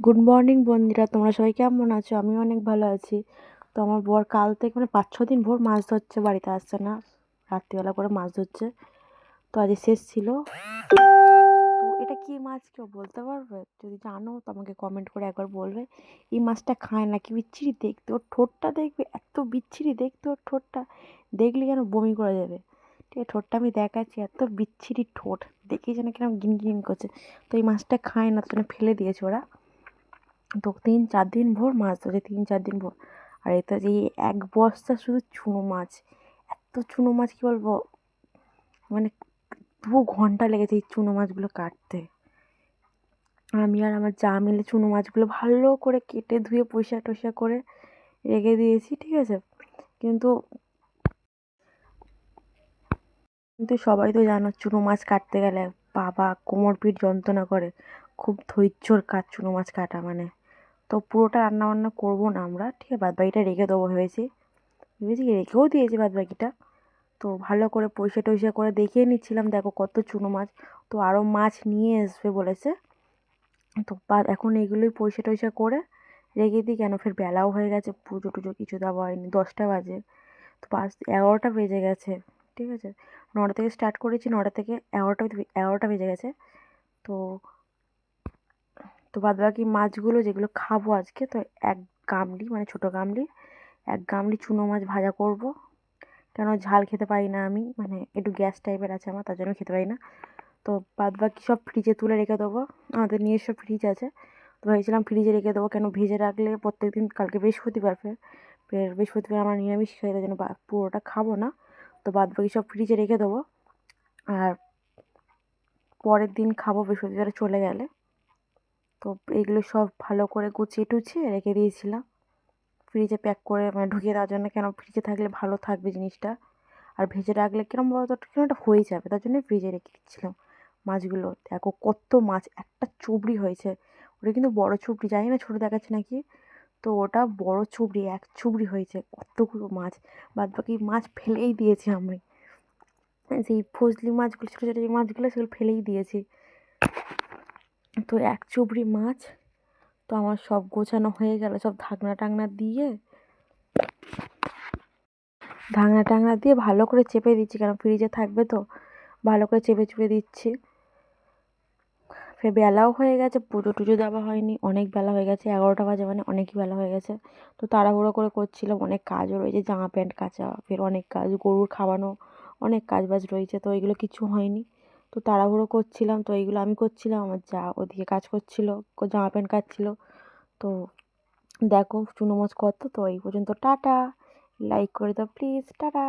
Good morning বন্ধুরা, তোমরা সবাই কেমন আছো? আমি অনেক ভালো আছি। তো আমার বর কাল থেকে 5-6 দিন ভোর মাছ ধরছে, বাড়িতে আসছে না, রাত্রিবেলা করে মাছ ধরছে। তো আজ শেষ ছিল। তো এটা কি মাছ কেউ বলতে পারবে? যদি জানো তো আমাকে কমেন্ট করে একবার বলবে। এই মাছটা খায় না, কি বিচ্ছিরি দেখতে, ওর ঠোঁটটা দেখবে, এত বিচ্ছিরি দেখতে ওর ঠোঁটটা, দেখলে যেন বমি করে যাবে। ঠিক আছে, ঠোঁটটা আমি দেখাচ্ছি, এত বিচ্ছিরি ঠোঁট, দেখেই যেন কিরম গিন গিন করছে। তো এই মাছটা খায় না, তো জন্য ফেলে দিয়েছে ওরা। তো 3-4 দিন ভোর মাছ ধরে, 3-4 দিন ভোর। আর এতে যে এক বস্তা শুধু চুনো মাছ, এত চুনো মাছ কি বলবো, মানে 2 ঘন্টা লেগেছে এই চুনো মাছগুলো কাটতে। আমি আর আমার যা মিলে চুনো মাছগুলো ভালো করে কেটে ধুয়ে পরিষ্কার টরিষ্কার করে রেখে দিয়েছি, ঠিক আছে। কিন্তু কিন্তু সবাই তো জানো, চুনো মাছ কাটতে গেলে বাবা কোমর পিঠ যন্ত্রণা করে। খুব ধৈর্যর কাজ চুনো মাছ কাটা মানে। তো পুরোটা রান্না বান্না করবো না আমরা, ঠিক আছে, বাদবাকিটা রেখে দেবো ভেবেছি। রেখেও দিয়েছি বাদবাকিটা। তো ভালো করে পরিষ্কার টরিষ্কার করে দেখিয়ে নিচ্ছিলাম, দেখো কত চুনো মাছ। তো আরও মাছ নিয়ে আসবে বলেছে। তো এখন এইগুলোই পরিষ্কার টরিষ্কার করে রেখে দিই, কেন ফের বেলাও হয়ে গেছে, পুজো টুজো কিছু দেওয়া হয়নি, 10টা বাজে। তো 11টা বেজে গেছে, ঠিক আছে। 9টা থেকে স্টার্ট করেছি, 9টা থেকে 11টা বেজে গেছে। তো তো বাদবাকি মাছগুলো যেগুলো খাবো আজকে, তো এক গামলি মানে ছোটো গামলি, এক গামলি চুনো মাছ ভাজা করব। কেন ঝাল খেতে পারি না আমি, মানে একটু গ্যাস টাইপের আছে আমার, তার জন্য খেতে পারি না। তো বাদবাকি সব ফ্রিজে তুলে রেখে দেবো, আমাদের নিজস্ব ফ্রিজ আছে। তো ভেবেছিলাম ফ্রিজে রেখে দেবো, কেন ভেজে রাখলে প্রত্যেকদিন, কালকে বৃহস্পতিবার, ফের বৃহস্পতিবার আমার নিরামিষ খাই, তার জন্য পুরোটা খাবো না। তো বাদবাকি সব ফ্রিজে রেখে দেবো, আর পরের দিন খাবো বৃহস্পতিবারে চলে গেলে। তো এগুলো সব ভালো করে গুছিয়ে টুছিয়ে রেখে দিয়েছিলাম ফ্রিজে প্যাক করে, মানে ঢুকিয়ে দেওয়ার জন্য, কেন ফ্রিজে থাকলে ভালো থাকবে জিনিসটা। আর ভেজে রাখলে কিরম বলতো, কিরম একটা হয়ে যাবে, তার জন্যই ফ্রিজে রেখে দিচ্ছিলাম মাছগুলো। দেখো কত মাছ, একটা চুবড়ি হয়েছে। ওটা কিন্তু বড় চুবড়ি, জানি না ছোটো দেখাচ্ছে নাকি। তো ওটা বড় চুবড়ি, এক চুবড়ি হয়েছে, কতগুলো মাছ। বাদ বাকি মাছ ফেলেই দিয়েছি আমি, সেই ফজলি মাছগুলো, ছোটো ছোটো যে মাছগুলো, সেগুলো ফেলেই দিয়েছি। তো এক চুবড়ি মাছ। তো আমার সব গোছানো হয়ে গেল, সব ঢাকনা টাকনা দিয়ে, ঢাকনা টাকনা দিয়ে ভালো করে চেপে দিচ্ছি, কারণ ফ্রিজে থাকবে তো, ভালো করে চেপে চুপে দিচ্ছি। ফের বেলাও হয়ে গেছে, পুজো টুজো দেওয়া হয়নি, অনেক বেলা হয়ে গেছে, 11টা বাজে, মানে অনেকই বেলা হয়ে গেছে। তো তাড়াহুড়ো করে করছিলাম, অনেক কাজও রয়েছে, জামা প্যান্ট কাচা, ফের অনেক কাজ, গরুর খাওয়ানো, অনেক কাজ বাজ রয়েছে, তো এগুলো কিছু হয়নি। তো তাড়াহুড়ো করছিলাম, তো এইগুলো আমি করছিলাম, আমার যা ওদিকে কাজ করছিল, জামা প্যান্ট কাচছিল। তো দেখো চুনো মাছ কত। তো এই পর্যন্ত, টাটা। লাইক করে দাও প্লিজ, টাটা।